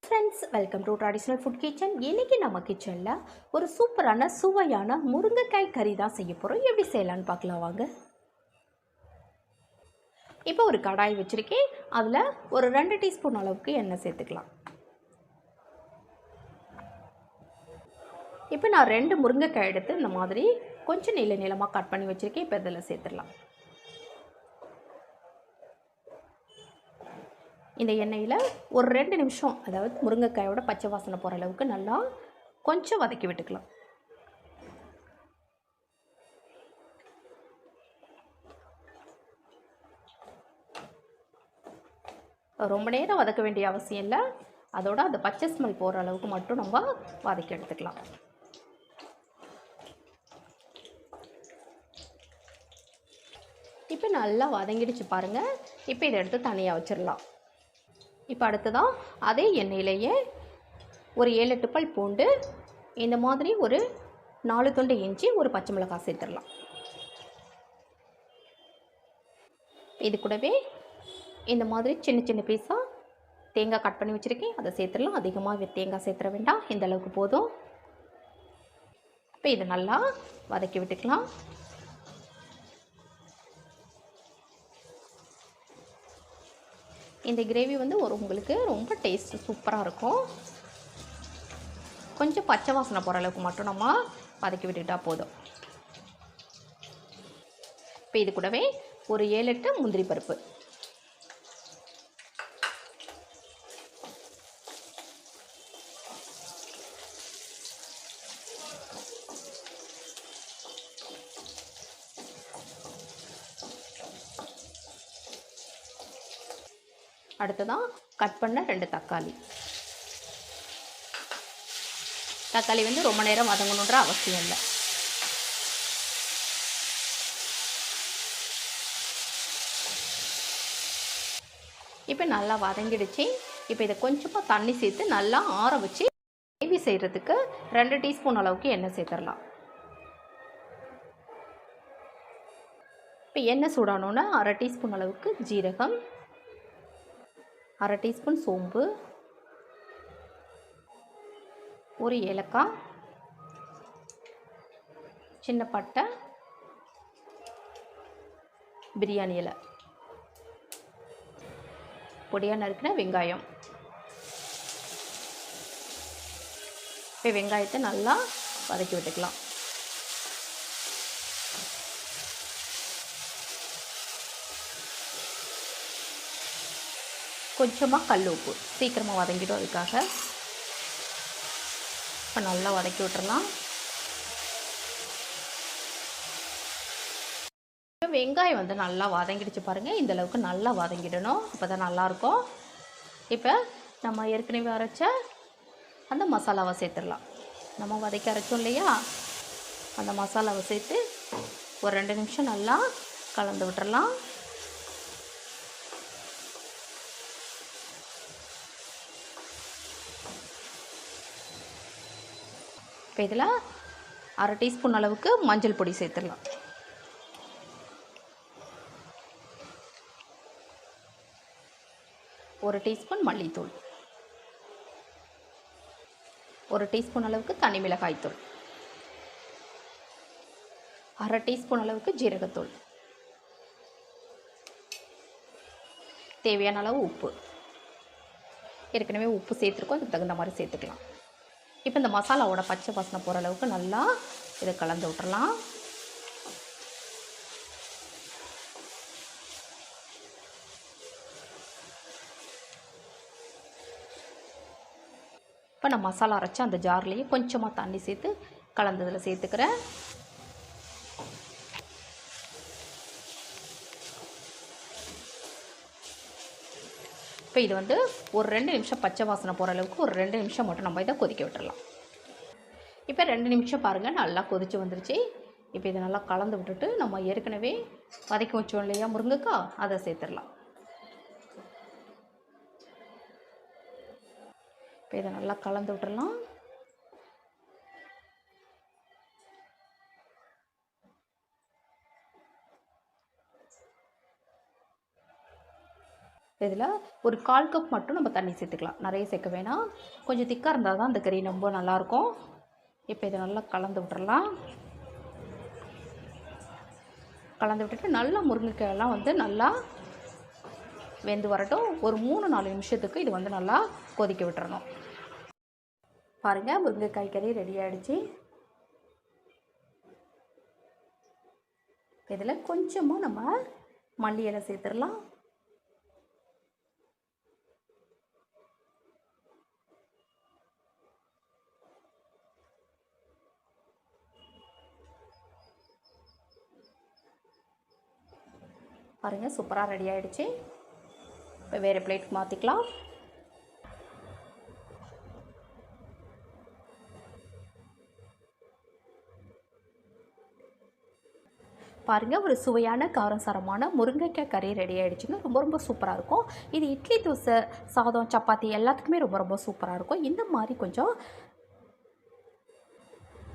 Friends, welcome to traditional food kitchen. இன்றைக்கி நம்ம கிச்சனில் ஒரு சூப்பரான சுவையான முருங்கைக்காய் கறி தான் செய்ய போகிறோம். எப்படி செய்யலான்னு பார்க்கலாம் வாங்க. இப்போ ஒரு கடாய் வச்சுருக்கேன். அதில் ஒரு 2 டீஸ்பூன் அளவுக்கு எண்ணெய் சேர்த்துக்கலாம். இப்போ நான் 2 முருங்கைக்காய் எடுத்து இந்த மாதிரி கொஞ்சம் நீளமாக கட் பண்ணி வச்சுருக்கேன். இப்போ இதில் சேர்த்துடலாம். இந்த எண்ணெயில் ஒரு 2 நிமிஷம், அதாவது முருங்கைக்காயோட பச்சை வாசனை போகிற அளவுக்கு நல்லா கொஞ்சம் வதக்கி விட்டுக்கலாம். ரொம்ப நேரம் வதக்க வேண்டிய அவசியம் இல்லை. அதோட அந்த பச்சை ஸ்மெல் போகிற அளவுக்கு மட்டும் நம்ம வதக்கி எடுத்துக்கலாம். இப்போ நல்லா வதங்கிடுச்சு பாருங்கள். இப்போ இதை எடுத்து தனியாக வச்சிடலாம். இப்போ அடுத்ததான் அதே எண்ணெயிலேயே ஒரு 7-8 பல் பூண்டு, இந்த மாதிரி ஒரு 4 துண்டு இஞ்சி, ஒரு பச்சை மிளகாய் சேர்த்துடலாம். இது கூடவே இந்த மாதிரி சின்ன சின்ன பீஸாக தேங்காய் கட் பண்ணி வச்சுருக்கேன், அதை சேர்த்துடலாம். அதிகமாக தேங்காய் சேர்த்துற வேண்டாம், இந்த அளவுக்கு போதும். இப்போ இதை நல்லா வதக்கி விட்டுக்கலாம். இந்த கிரேவி உங்களுக்கு ரொம்ப டேஸ்ட் சூப்பராக இருக்கும். கொஞ்சம் பச்சை வாசனை போகிற அளவுக்கு மட்டும் நம்ம வதக்கி விட்டுட்டால் போதும். இப்போ இது கூடவே ஒரு 7-8 முந்திரி பருப்பு, அடுத்ததான் கட் பண்ண 2 தக்காளி. தக்காளி ரொம்ப நேரம் வதங்கணுன்ற அவசியம் இல்லை. இப்போ நல்லா வதங்கிடுச்சு. இப்போ இதை கொஞ்சமாக தண்ணி சேர்த்து நல்லா ஆற வச்சு கிரேவி செய்கிறதுக்கு 2 டீஸ்பூன் அளவுக்கு எண்ணெய் சேர்த்துடலாம். இப்போ எண்ணெய் சூடானோன்னா 1/2 டீஸ்பூன் அளவுக்கு ஜீரகம், 1/2 டீஸ்பூன் சோம்பு, ஒரு ஏலக்காய், சின்ன பட்டை, பிரியாணி இலை, பொடியாக நறுக்கின வெங்காயம். இப்போ வெங்காயத்தை நல்லா வதக்கி விட்டுக்கலாம். கொஞ்சமாக கல் உப்பு, சீக்கிரமாக வதங்கிடும் அதுக்காக. இப்போ நல்லா வதக்கி விட்டுறலாம். இப்போ வெங்காயம் நல்லா வதங்கிடுச்சு பாருங்கள். இந்த அளவுக்கு நல்லா வதங்கிடணும், அப்போ தான் நல்லாயிருக்கும். இப்போ நம்ம ஏற்கனவே அரைச்ச அந்த மசாலாவை சேர்த்துடலாம். நம்ம வதக்கி அரைச்சோம் இல்லையா, அந்த மசாலாவை சேர்த்து ஒரு 2 நிமிஷம் நல்லா கலந்து விட்டுறலாம். இப்போ இதில் 1/2 டீஸ்பூன் அளவுக்கு மஞ்சள் பொடி சேர்த்துடலாம். ஒரு டீஸ்பூன் மல்லித்தூள், ஒரு டீஸ்பூன் அளவுக்கு தனி மிளகாய்த்தூள், 1/2 டீஸ்பூன் அளவுக்கு ஜீரகத்தூள், தேவையான அளவு உப்பு. ஏற்கனவே உப்பு சேர்த்துருக்கோம், அதுக்கு தகுந்த மாதிரி சேர்த்துக்கலாம். இப்போ இந்த மசாலாவோட பச்சை வாசனை போகிற அளவுக்கு நல்லா இதை கலந்து விட்டுறலாம். இப்போ நான் மசாலா அரைச்சி அந்த ஜார்லேயே கொஞ்சமாக தண்ணி சேர்த்து கலந்ததில் சேர்த்துக்கிறேன். இப்போ இது ஒரு 2 நிமிஷம் பச்சை வாசனை போகிற அளவுக்கு ஒரு 2 நிமிஷம் மட்டும் நம்ம இதை கொதிக்க விட்டுடலாம். இப்போ 2 நிமிஷம் பாருங்கள், நல்லா கொதிச்சு வந்துருச்சு. இப்போ இதை நல்லா கலந்து விட்டுட்டு நம்ம ஏற்கனவே வதக்கி வச்சோம் இல்லையா முருங்கைக்காய், அதை சேர்த்துடலாம். இப்போ இதை நல்லா கலந்து விட்டுடலாம். இதில் ஒரு 1/4 கப் மட்டும் நம்ம தண்ணி சேர்த்துக்கலாம், நிறைய சேர்க்க வேணாம். கொஞ்சம் திக்காக இருந்தால் தான் அந்த கறி ரொம்ப நல்லாயிருக்கும். இப்போ இதை நல்லா கலந்து விட்டுறலாம். கலந்து விட்டுட்டு நல்லா முருங்கைக்காயெல்லாம் வந்து நல்லா வெந்து வரட்டும். ஒரு 3-4 நிமிஷத்துக்கு இது வந்து நல்லா கொதிக்க விட்டுறணும். பாருங்கள், முருங்கைக்காய் கறி ரெடி ஆகிடுச்சு. இதில் கொஞ்சமாக நம்ம மல்லி இலை சேர்த்துடலாம். பாருங்கள், சூப்பராக ரெடி ஆகிடுச்சு. இப்போ வேறு பிளேட் மாற்றிக்கலாம். பாருங்கள், ஒரு சுவையான காரசாரமான முருங்கைக்காய் கறி ரெடி ஆகிடுச்சுங்க. ரொம்ப ரொம்ப சூப்பராக இருக்கும். இது இட்லி, தோசை, சாதம், சப்பாத்தி எல்லாத்துக்குமே ரொம்ப ரொம்ப சூப்பராக இருக்கும். இந்த மாதிரி கொஞ்சம்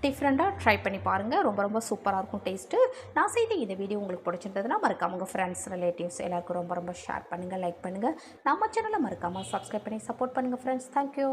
டிஃப்ரெண்ட்டாக ட்ரை பண்ணி பாருங்கள். ரொம்ப ரொம்ப சூப்பராக இருக்கும் டேஸ்ட்டு. நான் செய்த இந்த வீடியோ உங்களுக்கு பிடிச்சிருந்ததுன்னா மறக்காம உங்கள் ஃப்ரெண்ட்ஸ், ரிலேட்டிவ்ஸ் எல்லாருக்கும் ரொம்ப ரொம்ப ஷேர் பண்ணுங்கள், லைக் பண்ணுங்கள். நம்ம சேனலை மறக்காமல் சப்ஸ்கிரைப் பண்ணி சப்போர்ட் பண்ணுங்கள் ஃப்ரெண்ட்ஸ். தேங்க்யூ.